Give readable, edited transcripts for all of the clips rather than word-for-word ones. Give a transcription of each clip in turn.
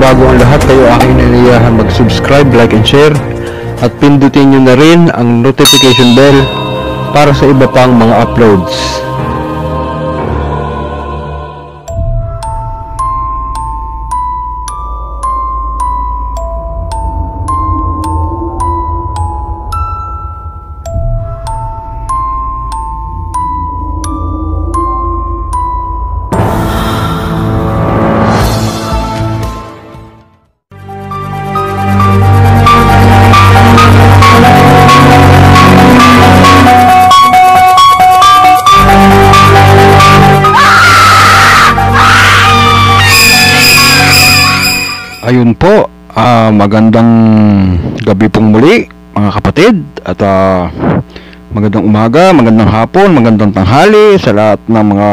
bago ang lahat, kayo aking naniyahan mag-subscribe, like and share at pindutin nyo na rin ang notification bell para sa iba pang mga uploads. Ayun po, magandang gabi pong muli mga kapatid at magandang umaga, magandang hapon, magandang tanghali sa lahat ng mga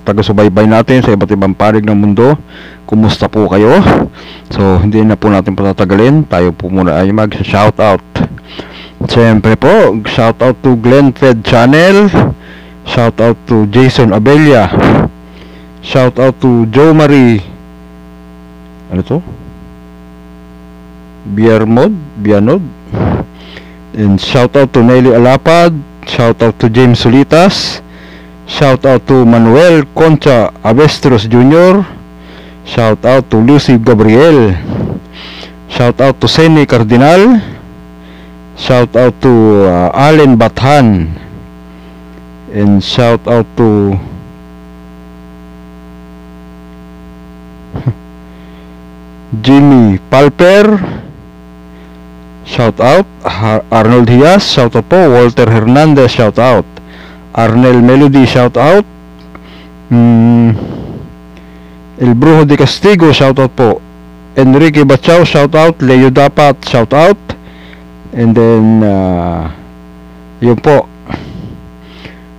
taga-subaybay natin sa iba't ibang panig ng mundo. Kumusta po kayo? So hindi na po natin patatagalin, tayo po muna ay mag-shoutout. Siyempre po, shoutout to Glenn Fed Channel, shoutout to Jason Abella, shoutout to Joe Marie, ano to? Bianod, and shout out to Nelly Alapad, shout out to James Solitas, shout out to Manuel Concha Avestros Jr., shout out to Lucy Gabriel, shout out to Seni Cardinal, shout out to Allen Bathan, and shout out to Jimmy Palper, shout out Arnold Diaz, shout out po Walter Hernandez, shout out Arnel Melody, shout out El Brujo de Castigo, shout out po Enrique Bachao, shout out Leo Dapat, shout out, and then yun po.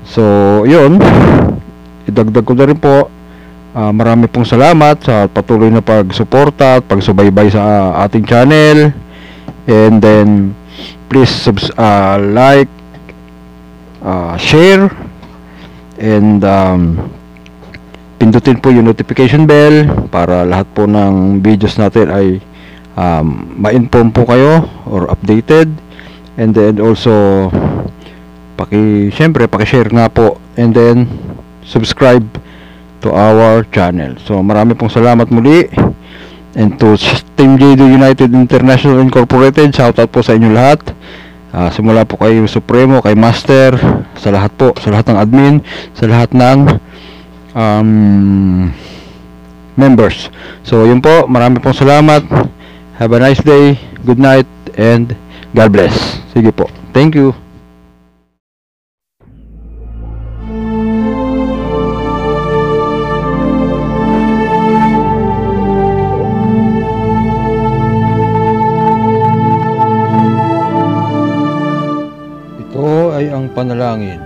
So yun, idagdag ko na rin po, marami pong salamat sa patuloy na pagsuporta at pagsubaybay sa ating channel. And then please like, share, and pindutin po yung notification bell para lahat po ng videos natin ay ma-inform po kayo or updated. And then also syempre paki-share nga po, and then subscribe to our channel. So marami pong salamat muli. And to Team JDO United International Incorporated, shoutout po sa inyo lahat. Simula po kay Supremo, kay Master, sa lahat po, sa lahat ng admin, sa lahat ng members. So yun po, marami pong salamat. Have a nice day, good night, and God bless. Sige po, thank you. Ay ang panalangin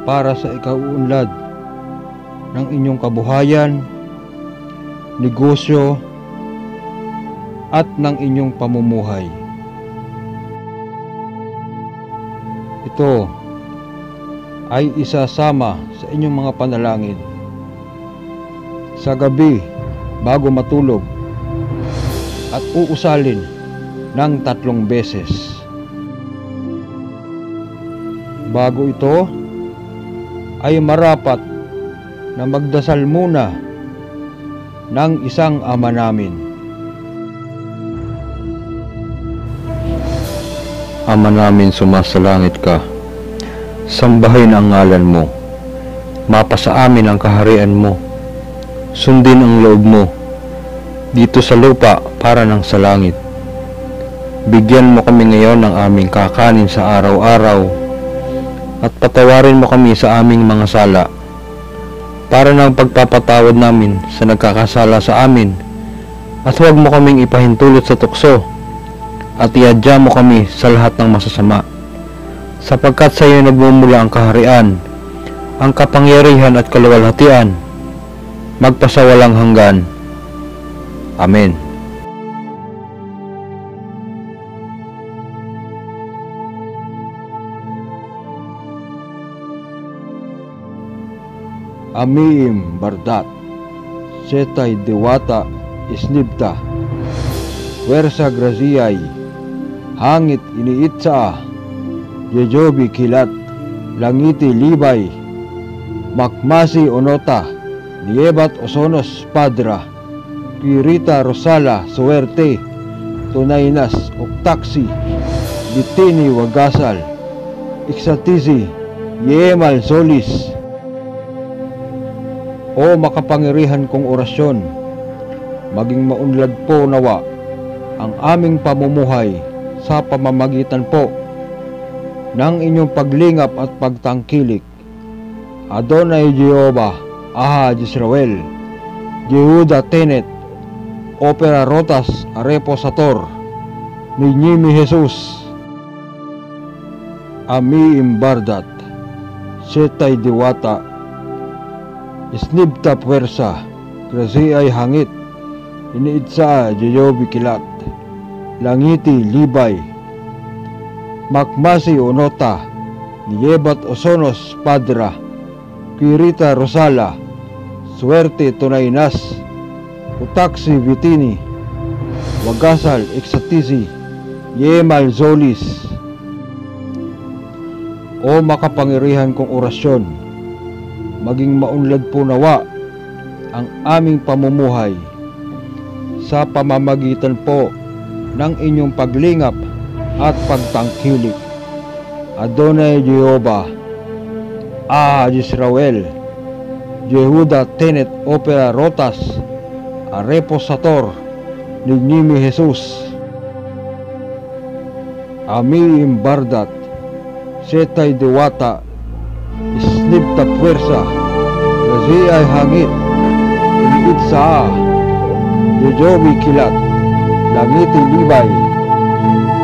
para sa ikauunlad ng inyong kabuhayan, negosyo, at ng inyong pamumuhay. Ito ay isasama sa inyong mga panalangin sa gabi bago matulog at uusalin ng 3 beses. Bago ito ay marapat na magdasal muna ng isang Ama namin. Ama namin sumasalangit ka, sambahin ang ngalan mo, mapasa amin ang kaharian mo, sundin ang loob mo, dito sa lupa para ng sa langit. Bigyan mo kami ngayon ng aming kakanin sa araw-araw, at patawarin mo kami sa aming mga sala, para ng pagpapatawad namin sa nagkakasala sa amin, at huwag mo kaming ipahintulot sa tukso, at iadya mo kami sa lahat ng masasama, sapagkat sa iyo nagmumula ang kaharian, ang kapangyarihan at kaluwalhatian, magpasawalang hanggan. Amen. Amiim Bardat, Setay Dewata, Isnibta, Puwersa Graziay, hangit iniitsa, Jejobi Kilat, Langiti Libay, Makmasi Onota, Niebat Osonos Padra, Kirita Rosala Suerte, Tunaynas Oktaksi, Bitini Wagasal, Iksatisi, Yemal Solis. O makapangyarihan kong orasyon, maging maunlad po nawa ang aming pamumuhay sa pamamagitan po ng inyong paglingap at pagtangkilik. Adonai Jehovah, Aha Jezreel, Yehuda Tenet, Opera Rotas, Reposator, Ninyimi Jesus, Ami Imbardat, Setay Diwata, Isnibta Puwersa, Graziay hangit, iniitsa Jejobi Kilat, Langiti Libay, Makmasi Onota, Niebat Osonos Padra, Kirita Rosala, Suerte Tunaynas, Utaksi Bitini, Wagasal Iksatisi, Yemal Zolis. O makapangyarihan kong orasyon, maging maunlad po nawa ang aming pamumuhay sa pamamagitan po ng inyong paglingap at pagtangkilik. Adonai Jehovah, Aha Jezreel, Yehuda Tenet Opera Rotas, Reposator, Ninyimi Jesus, Ami Imbardat, Setay Diwata, Isnibta Puwersa, Graziay hangit, iniitsa, Jejobi Kilat, Langiti Libay,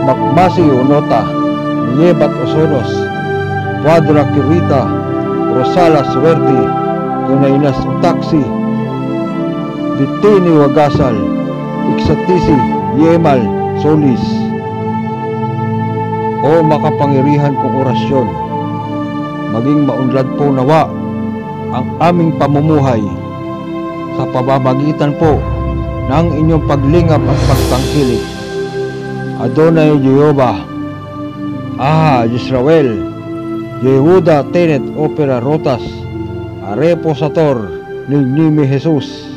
Makmasi Onota, Niebat Osonos, Padra Kirita, Rosala Suerte, Tunaynas Utaksi, Bitini Wagasal, Iksatisi, Yemal Solis. O makapangyarihan kong orasyon, maging maunlad po nawa ang aming pamumuhay sa pamamagitan po ng inyong paglingap at pagtangkilik. Adonai Jehovah, Aha Jezreel, Yehuda Tenet Opera Rotas, Reposator, Ninyimi Jesus,